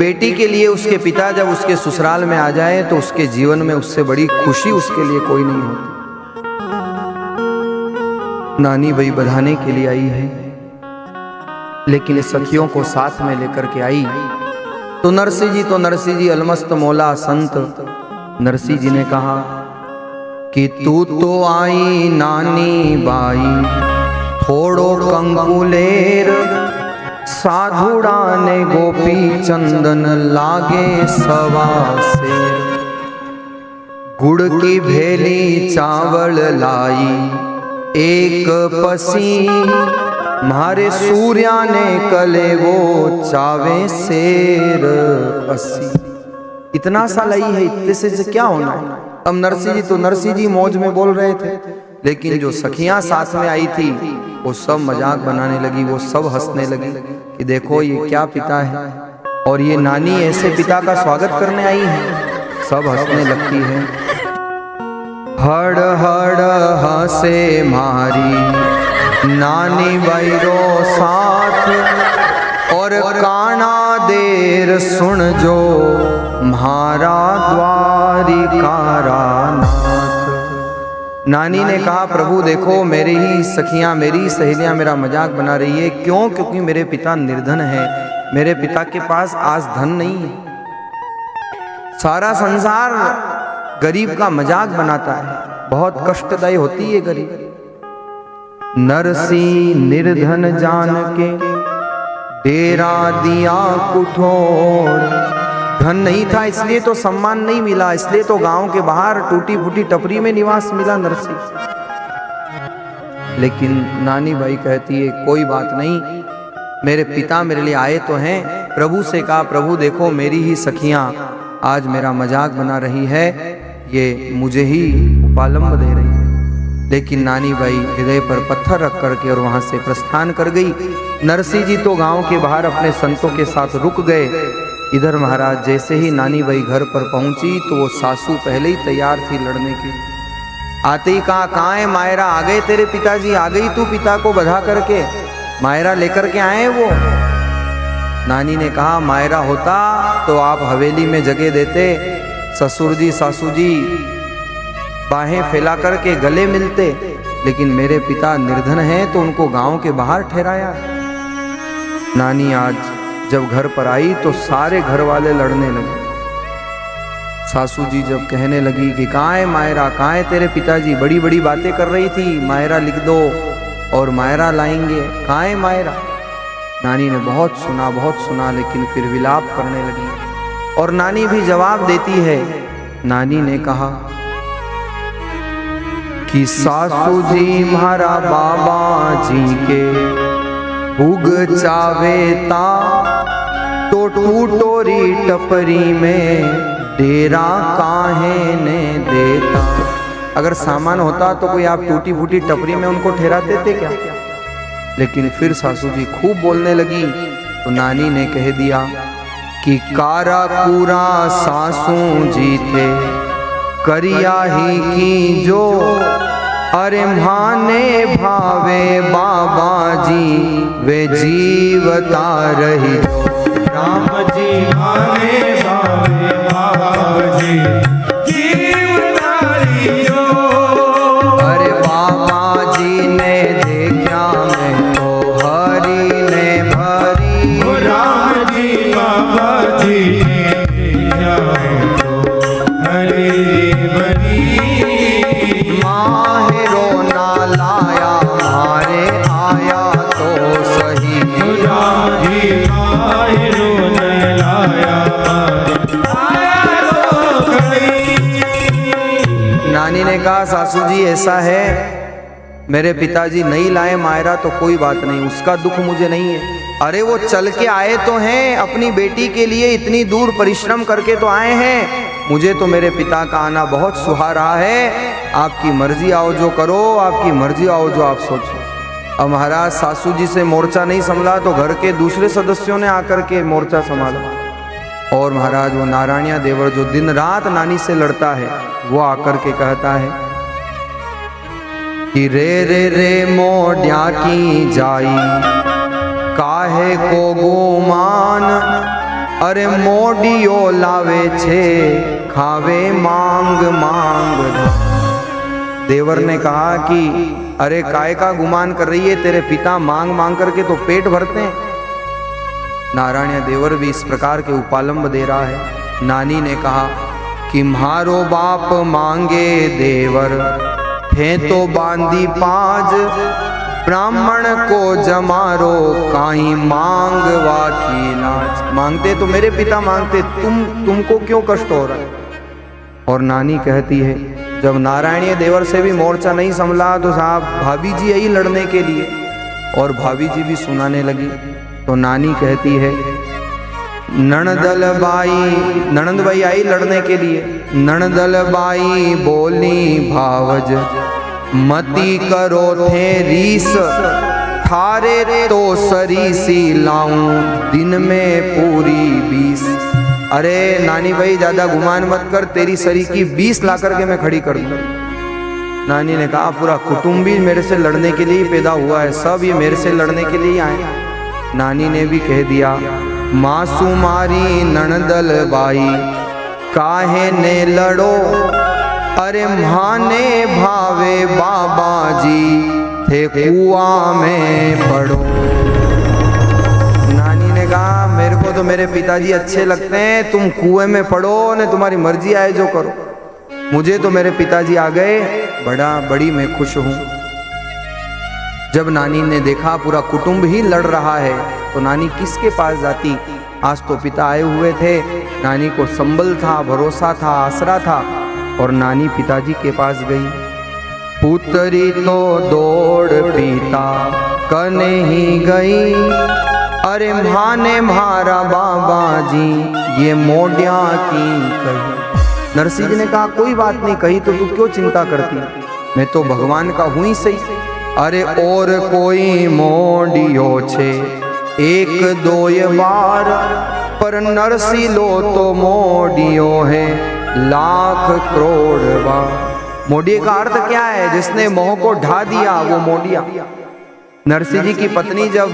बेटी के लिए उसके पिता जब उसके ससुराल में आ जाए तो उसके जीवन में उससे बड़ी खुशी उसके लिए कोई नहीं होती। नानी भाई बधाने के लिए आई है, लेकिन सखियों को साथ में लेकर के आई तो नरसिंह जी अलमस्त मौला संत नरसिंह जी ने कहा कि तू तो आई नानी बाई थोड़ो कंकुलेर, साधुड़ा ने गोपी चंदन लागे सवा से, गुड़ की भेली चावल लाई एक पसी, मारे सूर्या ने कले वो चावे शेर अस्सी। इतना सा लाई है, इतने से क्या होना है। अब नरसिंह जी मौज में बोल रहे थे, लेकिन जो सखियां साथ में आई थी वो सब मजाक बनाने लगी, वो सब हंसने लगी कि देखो ये क्या पिता है और ये नानी ऐसे पिता का स्वागत करने आई है। सब हंसने लगती है। हड़ हड़ हंसे मारी नानी बैरो साथ, और काना देर सुन जो म्हारा द्वारिकारा नाथ। नानी ने कहा प्रभु देखो मेरी ही सखियां मेरी सहेलियां मेरा मजाक बना रही है। क्यों? क्योंकि मेरे पिता निर्धन है, मेरे पिता के पास आज धन नहीं है। सारा संसार गरीब का मजाक बनाता है, बहुत कष्टदायी होती है गरीब। नरसी निर्धन जान के डेरा दिया कुठोर, धन नहीं था इसलिए तो सम्मान नहीं मिला, इसलिए तो गांव के बाहर टूटी फूटी टपरी में निवास मिला नरसी। लेकिन नानी भाई कहती है कोई बात नहीं, मेरे पिता मेरे लिए आए तो हैं। प्रभु से कहा प्रभु देखो मेरी ही सखियां आज मेरा मजाक बना रही है, ये मुझे ही उपालंब दे रही है। लेकिन नानी भाई हृदय पर पत्थर रख करके और वहां से प्रस्थान कर गई। नरसिंह जी तो गांव के बाहर अपने संतों के साथ रुक गए। इधर महाराज जैसे ही नानी बाई घर पर पहुंची तो वो सासू पहले ही तैयार थी लड़ने की। आते ही कहा कहाँ है मायरा? आ गए तेरे पिताजी, आ गई तू पिता को बधा करके? मायरा लेकर के आए वो। नानी ने कहा मायरा होता तो आप हवेली में जगह देते, ससुर जी सासू जी बाहें फैला करके गले मिलते, लेकिन मेरे पिता निर्धन हैं तो उनको गांव के बाहर ठहराया। नानी आज जब घर पर आई तो सारे घर वाले लड़ने लगे। सासू जी जब कहने लगी कि कहाँ है मायरा, कहाँ है तेरे पिताजी, बड़ी बड़ी बातें कर रही थी, मायरा लिख दो और मायरा लाएंगे, कहाँ है मायरा? नानी ने बहुत सुना लेकिन फिर विलाप करने लगी और नानी भी जवाब देती है। नानी ने कहा कि सासू जी म्हारा बाबा जी के उग चावेता तो टूटोरी टपरी में डेरा काहे ने देता। अगर सामान होता तो कोई आप टूटी फूटी टपरी में उनको ठहराते थे क्या? लेकिन फिर सासू जी खूब बोलने लगी तो नानी ने कह दिया कि कारा पूरा सासू जी थे करिया ही की जो, अरे माने भावे बाबा जी वे जीवता रही जो। राम जी माने भावे बाबा जी जीवता रही जो। अरे बाबा जी ने देखा मैं तो हरी ने भरी, राम जी बाबा जी ने देखा मैं तो हरी भरी। माहिरो ना लाया मारे आया तो सही, राम जी माहिरो न लाया आया तो सही। नानी ने कहा सासू जी ऐसा है मेरे पिताजी नहीं लाए मायरा तो कोई बात नहीं, उसका दुख मुझे नहीं है। अरे वो चल के आए तो हैं, अपनी बेटी के लिए इतनी दूर परिश्रम करके तो आए हैं, मुझे तो मेरे पिता का आना बहुत सुहा रहा है। आपकी मर्जी आओ जो करो, आपकी मर्जी आओ जो आप सोचो। अब महाराज सासू जी से मोर्चा नहीं संभला तो घर के दूसरे सदस्यों ने आकर के मोर्चा संभाला। और महाराज वो नारायणिया देवर जो दिन रात नानी से लड़ता है वो आकर के कहता है कि रे रे रे मोड्या की जाई काहे को गुमान, अरे मोडियो लावे छे खावे मांग मांग। देवर ने कहा कि अरे काय का गुमान कर रही है, तेरे पिता मांग मांग करके तो पेट भरते हैं। नारायण देवर भी इस प्रकार के उपालंब दे रहा है। नानी ने कहा कि म्हारो बाप मांगे देवर थे तो बांधी पाज, ब्राह्मण को जमारो काई मांगवा की लाज। मांगते तो मेरे पिता मांगते, तुमको क्यों कष्ट हो रहा है? और नानी कहती है जब नारायणीय देवर से भी मोर्चा नहीं संभला तो साहब भाभी जी आई लड़ने के लिए, और भाभी जी भी सुनाने लगी। तो नानी कहती है ननंद बाई आई लड़ने के लिए। ननदल बाई बोली भावज मती करो थे रीस, थारे तो सरीसी लाऊं दिन में पूरी 20। अरे नानी भाई ज्यादा गुमान मत कर, तेरी सरी की 20 ला करके मैं खड़ी कर दूं। नानी ने कहा पूरा कुटुंब भी मेरे से लड़ने के लिए पैदा हुआ है, सब ये मेरे से लड़ने के लिए आए। नानी ने भी कह दिया मासूमारी ननदल बाई काहे ने लड़ो, अरे माने भावे बाबा जी थे कुआं में पड़ो। नानी ने कहा मेरे को तो मेरे पिताजी अच्छे लगते हैं, तुम कुएं में पड़ो ने तुम्हारी मर्जी आए जो करो, मुझे तो मेरे पिताजी आ गए, बड़ी मैं खुश हूं। जब नानी ने देखा पूरा कुटुंब ही लड़ रहा है तो नानी किसके पास जाती? आज तो पिता आए हुए थे, नानी को संबल था, भरोसा था, आसरा था, और नानी पिताजी के पास गई। पुत्री तो दौड़ पिता कने ही गई, अरे माने मारा बाबा जी ये मोडिया की कही। नरसिंह जी ने कहा कोई बात नहीं, कही तो तू क्यों चिंता करती, मैं तो भगवान का हूं ही सही। अरे और कोई मोडियो छे एक दो ये बार, पर नरसी लो तो मोडियो है लाख करोड़ बार। मोडिये का अर्थ क्या है? जिसने मोह को ढा दिया वो मोडिया। नरसिंह जी की पत्नी जब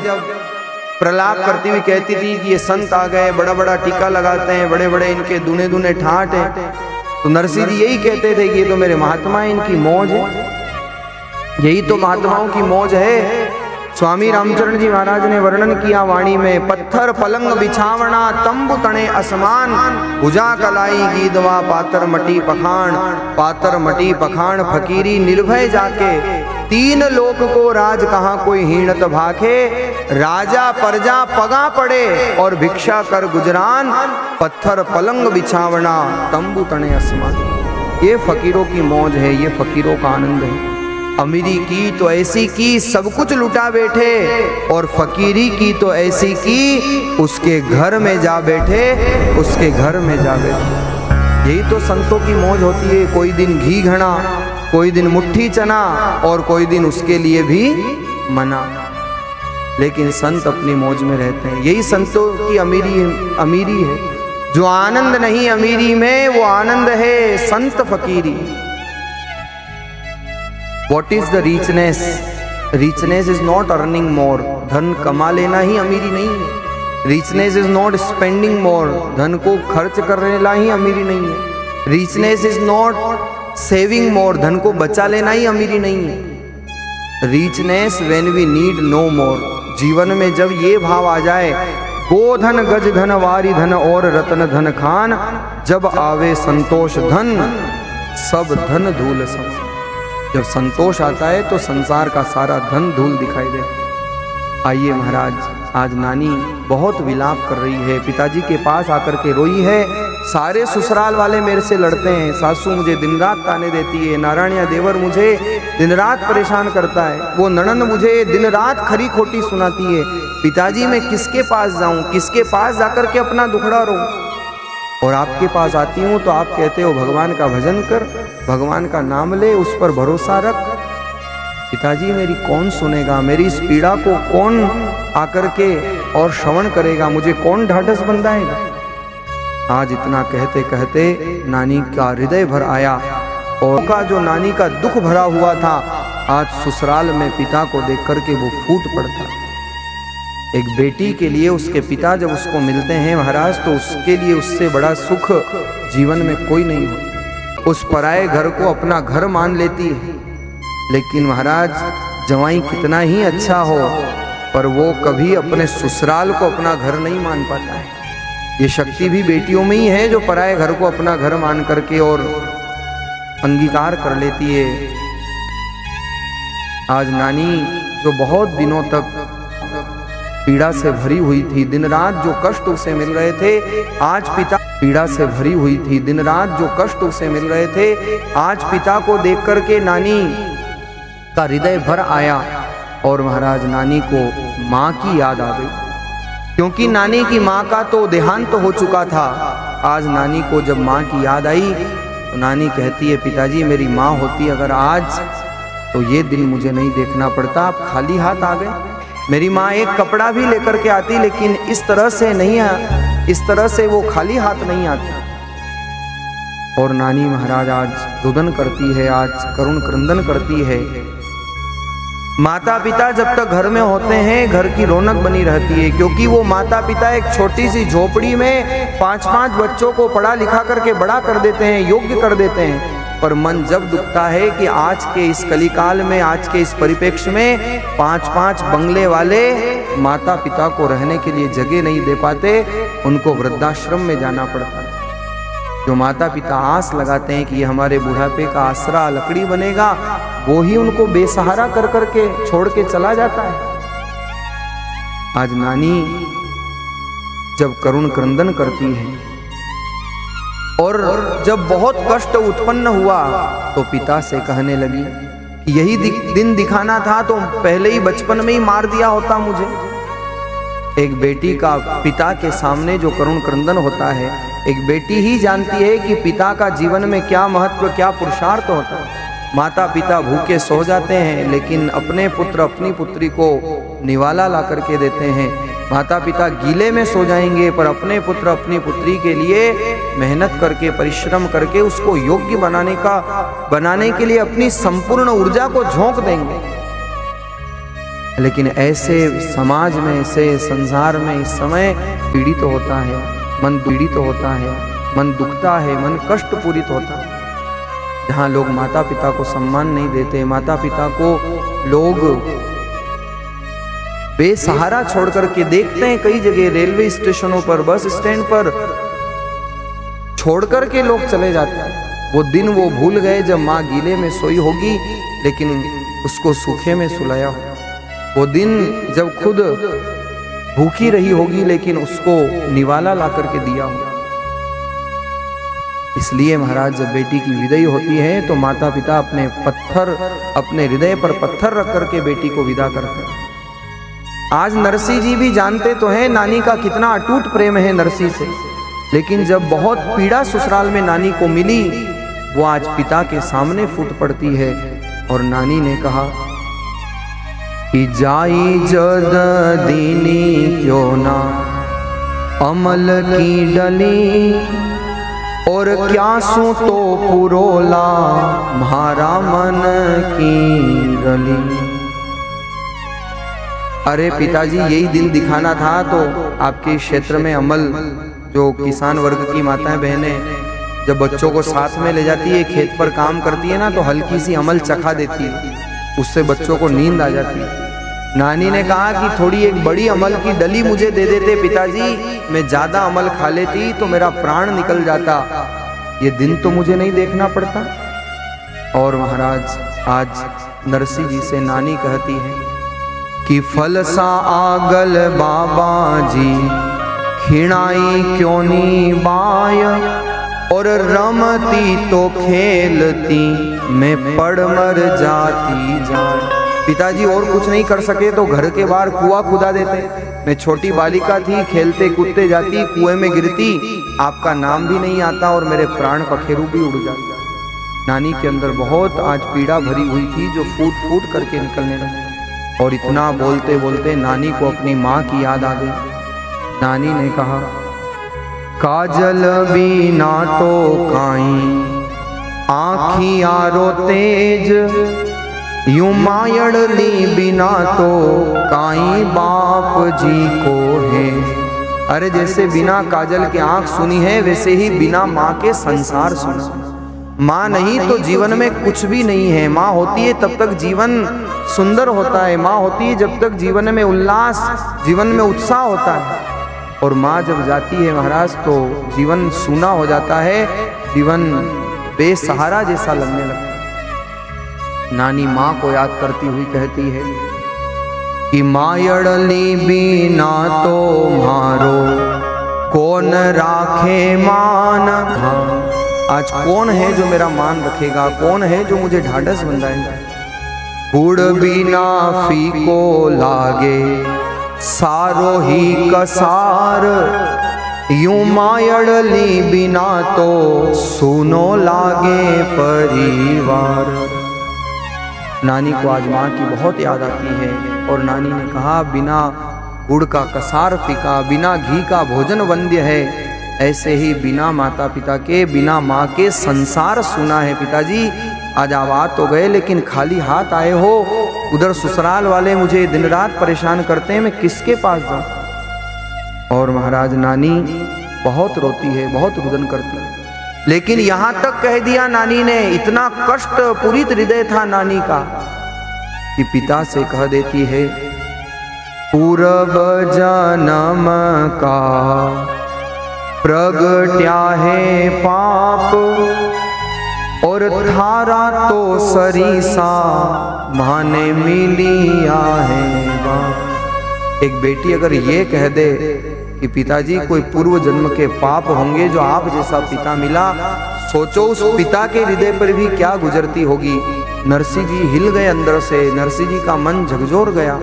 प्रलाप करती हुई कहती थी कि ये संत आ गए, बड़ा बड़ा टीका लगाते हैं, बड़े बड़े इनके दूने दूने ठाट हैं, तो नरसिंह जी यही कहते थे कि ये तो मेरे महात्मा हैं, इनकी मौज है, यही तो महात्माओं की मौज है। स्वामी रामचरण जी महाराज ने वर्णन किया वाणी में, पत्थर पलंग बिछावना तंबु तणे असमान, भुजा कलाई गीदवा पातर मटी पखान, पातर मटी पखान फकीरी निर्भय जाके, तीन लोक को राज कहाँ कोई हीणत भाखे, राजा प्रजा पगा पड़े और भिक्षा कर गुजरान, पत्थर पलंग बिछावना तंबु तणे असमान। ये फकीरों की मौज है, ये फकीरों का आनंद है। अमीरी की तो ऐसी की सब कुछ लुटा बैठे, और फकीरी की तो ऐसी की उसके घर में जा बैठे, उसके घर में जा बैठे। यही तो संतों की मौज होती है। कोई दिन घी घड़ा, कोई दिन मुट्ठी चना, और कोई दिन उसके लिए भी मना, लेकिन संत अपनी मौज में रहते हैं। यही संतों की अमीरी है। जो आनंद नहीं अमीरी में, वो आनंद है संत फकीरी। What is the richness? Richness is not earning more. धन कमा लेना ही अमीरी नहीं है। Richness is not spending more. धन को खर्च करना ही अमीरी नहीं है। Richness is not saving more. धन को बचा लेना ही अमीरी नहीं है। Richness when we need no more. जीवन में जब ये भाव आ जाए, गोधन गज धन वारी धन और रत्न धन खान, जब आवे संतोष धन सब धन धूल सम। जब संतोष आता है तो संसार का सारा धन धूल दिखाई दे। आइए महाराज, आज नानी बहुत विलाप कर रही है, पिताजी के पास आकर के रोई है। सारे ससुराल वाले मेरे से लड़ते हैं, सासू मुझे दिन रात ताने देती है, नारायणिया देवर मुझे दिन रात परेशान करता है, वो ननंद मुझे दिन रात खरी खोटी सुनाती है। पिताजी मैं किसके पास जाऊं, किसके पास जाकर के अपना दुखड़ा रोऊं? और आपके पास आती हूँ तो आप कहते हो भगवान का भजन कर, भगवान का नाम ले, उस पर भरोसा रख। पिताजी मेरी कौन सुनेगा, मेरी इस पीड़ा को कौन आकर के और श्रवण करेगा, मुझे कौन ढाढ़स बंधाएगा? आज इतना कहते कहते नानी का हृदय भर आया, और का जो नानी का दुख भरा हुआ था, आज ससुराल में पिता को देख करके वो फूट पड़ता। एक बेटी के लिए उसके पिता जब उसको मिलते हैं महाराज, तो उसके लिए उससे बड़ा सुख जीवन में कोई नहीं हो। उस पराये घर को अपना घर मान लेती है, लेकिन महाराज जवाई कितना ही अच्छा हो पर वो कभी अपने ससुराल को अपना घर नहीं मान पाता है। ये शक्ति भी बेटियों में ही है जो पराये घर को अपना घर मान करके और अंगीकार कर लेती है। आज नानी जो बहुत दिनों तक पीड़ा से भरी हुई थी, दिन रात जो कष्ट उसे मिल रहे थे, आज पिता पीड़ा से भरी हुई थी, दिन रात जो कष्ट उसे मिल रहे थे, आज पिता को देख करके नानी का हृदय भर आया और महाराज नानी को माँ की याद आ गई, क्योंकि नानी की माँ का तो देहांत हो चुका था। आज नानी को जब माँ की याद आई तो नानी कहती है, पिताजी मेरी माँ होती अगर आज तो ये दिन मुझे नहीं देखना पड़ता, आप खाली हाथ आ गए। मेरी माँ एक कपड़ा भी लेकर के आती, लेकिन इस तरह से नहीं, इस तरह से वो खाली हाथ नहीं आती। और नानी महाराज आज रुदन करती है, आज करुण क्रंदन करती है। माता पिता जब तक घर में होते हैं घर की रौनक बनी रहती है, क्योंकि वो माता पिता एक छोटी सी झोपड़ी में 5-5 बच्चों को पढ़ा लिखा करके बड़ा कर देते हैं, योग्य कर देते हैं। पर मन जब दुखता है कि आज के इस कलिकाल में, आज के इस परिप्रेक्ष्य में 5-5 बंगले वाले माता पिता को रहने के लिए जगह नहीं दे पाते, उनको वृद्धाश्रम में जाना पड़ता है। जो माता पिता आस लगाते हैं कि ये हमारे बुढ़ापे का आसरा लकड़ी बनेगा, वो ही उनको बेसहारा कर करके छोड़ के चला जाता है। आज नानी जब करुण क्रंदन करती है और जब बहुत कष्ट उत्पन्न हुआ तो पिता से कहने लगी कि यही दिन दिखाना था तो पहले ही बचपन में ही मार दिया होता मुझे। एक बेटी का पिता के सामने जो करुण क्रंदन होता है, एक बेटी ही जानती है कि पिता का जीवन में क्या महत्व, क्या पुरुषार्थ होता है। माता पिता भूखे सो जाते हैं, लेकिन अपने पुत्र अपनी पुत्री को निवाला ला करके देते हैं। माता पिता गीले में सो जाएंगे, पर अपने पुत्र अपनी पुत्री के लिए मेहनत करके, परिश्रम करके उसको योग्य बनाने के लिए अपनी संपूर्ण ऊर्जा को झोंक देंगे। लेकिन ऐसे समाज में, ऐसे संसार में इस समय पीड़ित होता है, मन पीड़ित होता है, मन दुखता है, मन कष्ट पूरित होता है। जहाँ लोग माता पिता को सम्मान नहीं देते, माता पिता को लोग बेसहारा छोड़ करके देखते हैं कई जगह, रेलवे स्टेशनों पर, बस स्टैंड पर छोड़ करके लोग चले जाते हैं। वो दिन वो भूल गए जब माँ गीले में सोई होगी लेकिन उसको सूखे में सुलाया हो। वो दिन जब खुद भूखी रही होगी लेकिन उसको निवाला ला करके दिया हो। इसलिए महाराज जब बेटी की विदाई होती है तो माता पिता अपने हृदय पर पत्थर रख करके बेटी को विदा करते हैं। आज नरसी जी भी जानते तो हैं नानी का कितना अटूट प्रेम है नरसी से, लेकिन जब बहुत पीड़ा ससुराल में नानी को मिली, वो आज पिता के सामने फूट पड़ती है और नानी ने कहा कि जाई जद दीनी क्यों ना अमल की डली, और क्या सू तो पुरोला म्हारा मन की रली। अरे पिताजी यही दिन दिखाना था तो आपके क्षेत्र में अमल, जो किसान वर्ग की माताएं बहनें जब बच्चों को साथ में ले जाती है, खेत पर काम करती है ना, तो हल्की सी अमल चखा देती है, उससे बच्चों को नींद आ जाती है। नानी ने कहा कि थोड़ी एक बड़ी अमल की डली मुझे दे देते पिताजी, मैं ज्यादा अमल खा लेती तो मेरा प्राण निकल जाता, ये दिन तो मुझे नहीं देखना पड़ता। और महाराज आज नरसी जी से नानी कहती है कि फल सा आगल बाबा जी खिणाई क्यों नी बाय, और रमती तो खेलती मैं पड़ मर जाती जाए। पिताजी और कुछ नहीं कर सके तो घर के बाहर कुआं खुदा देते, मैं छोटी बालिका थी, खेलते कूदते जाती, कुएं में गिरती, आपका नाम भी नहीं आता और मेरे प्राण पखेरु भी उड़ जाते। नानी के अंदर बहुत आज पीड़ा भरी हुई थी जो फूट फूट करके निकलने लगी। और इतना बोलते बोलते नानी को अपनी माँ की याद आ गई। नानी ने कहा काजल बीना तो काई आँखी आरो तेज, यूं मायड़ली बिना तो काई बाप जी को है। अरे जैसे बिना काजल के आंख सुनी है, वैसे ही बिना माँ के संसार सुना। माँ नहीं तो जीवन में कुछ भी नहीं है। माँ होती है तब तक जीवन सुंदर होता है। माँ होती है जब तक जीवन में उल्लास, जीवन में उत्साह होता है। और माँ जब जाती है महाराज तो जीवन सूना हो जाता है, जीवन बेसहारा जैसा लगने लगता है। नानी माँ को याद करती हुई कहती है कि मायड़ली बिना तो मारो कौन राखे मान। आज कौन है जो मेरा मान रखेगा, कौन है जो मुझे ढाढ़स बंधाएगा। गुड़ बिना फीको लागे सारो ही कसार, यूं मायड़ली बिना तो सुनो लागे परिवार। नानी को आज माँ की बहुत याद आती है और नानी ने कहा बिना गुड़ का कसार फीका, बिना घी का भोजन वंद्य है। ऐसे ही बिना माता पिता के, बिना माँ के संसार सुना है। पिताजी आज आप आ तो गए लेकिन खाली हाथ आए हो। उधर ससुराल वाले मुझे दिन रात परेशान करते हैं, मैं किसके पास जाऊं। और महाराज नानी बहुत रोती है, बहुत रुदन करती है। लेकिन यहां तक कह दिया नानी ने, इतना कष्ट पूरित हृदय था नानी का कि पिता से कह देती है पूरब जन्म का प्रगट्या है पाप, और थारा तो सरीसा माने मिलिया है बाप। एक बेटी अगर ये कह दे कि पिताजी कोई पूर्व जन्म के पाप होंगे जो आप जैसा पिता मिला, सोचो उस पिता के हृदय पर भी क्या गुजरती होगी। नरसिंह जी हिल गए अंदर से, नरसिंह जी का मन झकझोर गया।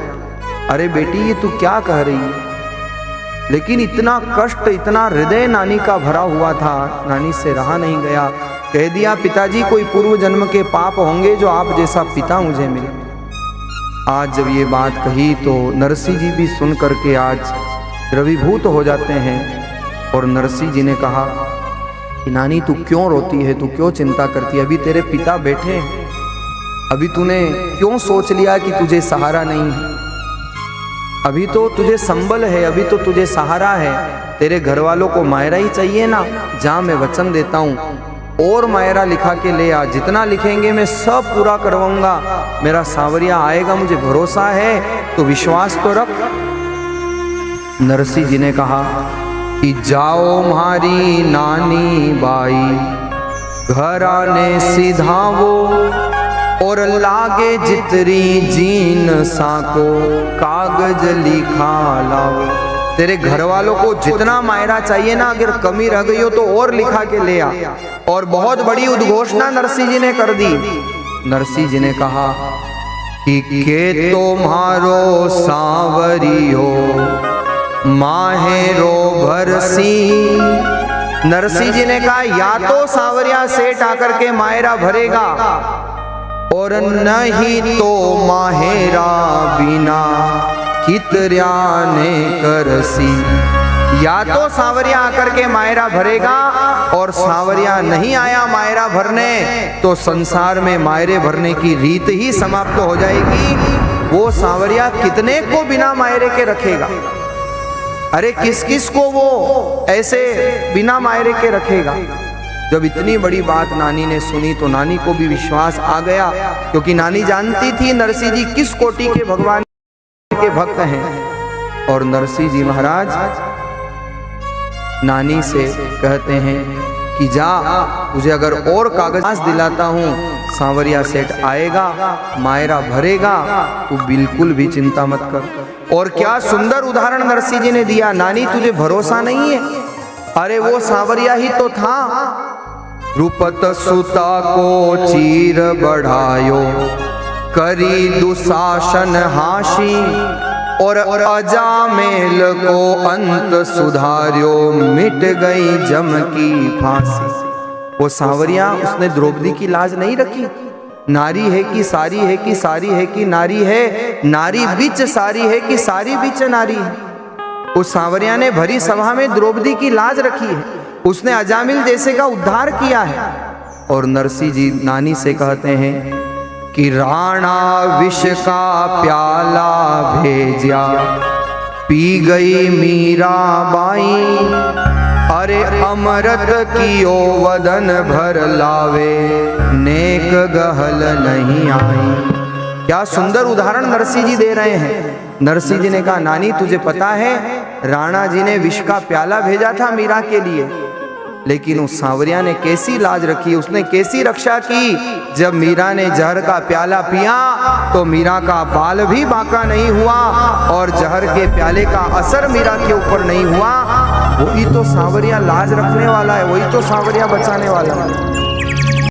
अरे बेटी ये तू क्या कह रही है। लेकिन इतना कष्ट, इतना हृदय नानी का भरा हुआ था, नानी से रहा नहीं गया। कह दिया पिताजी कोई पूर्व जन्म के पाप होंगे जो आप जैसा पिता मुझे मिले। आज जब ये बात कही तो नरसिंह जी भी सुन करके आज द्रवीभूत हो जाते हैं। और नरसिंह जी ने कहा कि नानी तू क्यों रोती है, तू क्यों चिंता करती है। अभी तेरे पिता बैठे हैं, अभी तूने क्यों सोच लिया कि तुझे सहारा नहीं है। अभी तो तुझे संबल है, अभी तो तुझे सहारा है। तेरे घर वालों को मायरा ही चाहिए ना। जहाँ मैं वचन देता हूँ और मायरा लिखा के ले आ, जितना लिखेंगे मैं सब पूरा करवाऊंगा। मेरा सांवरिया आएगा, मुझे भरोसा है, तो विश्वास तो रख। नरसिंह जी ने कहा कि जाओ मारी नानी बाई घर आने सिधावो, और लागे जितरी जीन साको कागज लिखा लाओ। तेरे घर वालों को जितना मायरा चाहिए ना, अगर कमी रह गई हो तो और लिखा के ले आ। और बहुत बड़ी उद्घोषणा नरसिंह जी ने कर दी। नरसिंह जी ने कहा कि के तुम्हारो सांवरियो माहेरो भरसी। नरसिंह जी ने कहा या तो सांवरिया सेठ आकर के मायरा भरेगा, और नहीं तो माहेरा बिना कितरिया ने करसी। या तो सांवरिया आकर के मायरा भरेगा, और सांवरिया नहीं आया मायरा भरने तो संसार में मायरे भरने की रीत ही समाप्त हो जाएगी। वो सांवरिया कितने को बिना मायरे के रखेगा। अरे किस किस को वो ऐसे बिना मायरे के रखेगा। जब इतनी बड़ी बात नानी ने सुनी तो नानी को भी विश्वास आ गया, क्योंकि नानी जानती थी नरसिंह जी किस कोटि के भगवान के भक्त हैं। और नरसिंह जी महाराज नानी से कहते हैं कि जा, तुझे अगर और कागज दिलाता हूँ, सांवरिया सेठ आएगा, मायरा भरेगा, तू बिल्कुल भी चिंता मत कर। और क्या सुंदर उदाहरण नरसिंह जी ने दिया। नानी तुझे भरोसा नहीं है, अरे वो सांवरिया ही तो था। रूपत सुता को चीर बढ़ायो, करी दुशासन हाशी, और अजामेल को अंत सुधार्यो, मिट गई जम की फांसी। वो सांवरिया, उसने द्रौपदी की लाज नहीं रखी। नारी है कि सारी है कि सारी है कि नारी है, नारी बीच सारी है कि सारी बीच नारी है। उस सांवरिया ने भरी सभा में द्रौपदी की लाज रखी है, उसने अजामिल जैसे का उद्धार किया है। और नरसिंह जी नानी से कहते हैं कि राणा विष का प्याला भेजा, पी गई मीरा बाई। अरे अमृत कियो वदन भर लावे, नेक गहल नहीं आई। क्या सुंदर उदाहरण नरसिंह जी दे रहे हैं। नरसिंह जी ने कहा, नानी तुझे पता है राणा जी ने विष का प्याला भेजा था मीरा के लिए, लेकिन उस सांवरिया ने कैसी लाज रखी, उसने कैसी रक्षा की। जब मीरा ने जहर का प्याला पिया तो मीरा का बाल भी बांका नहीं हुआ और जहर के प्याले का असर मीरा के ऊपर नहीं हुआ। वही तो सांवरिया लाज रखने वाला है, वही तो सांवरिया बचाने वाला है।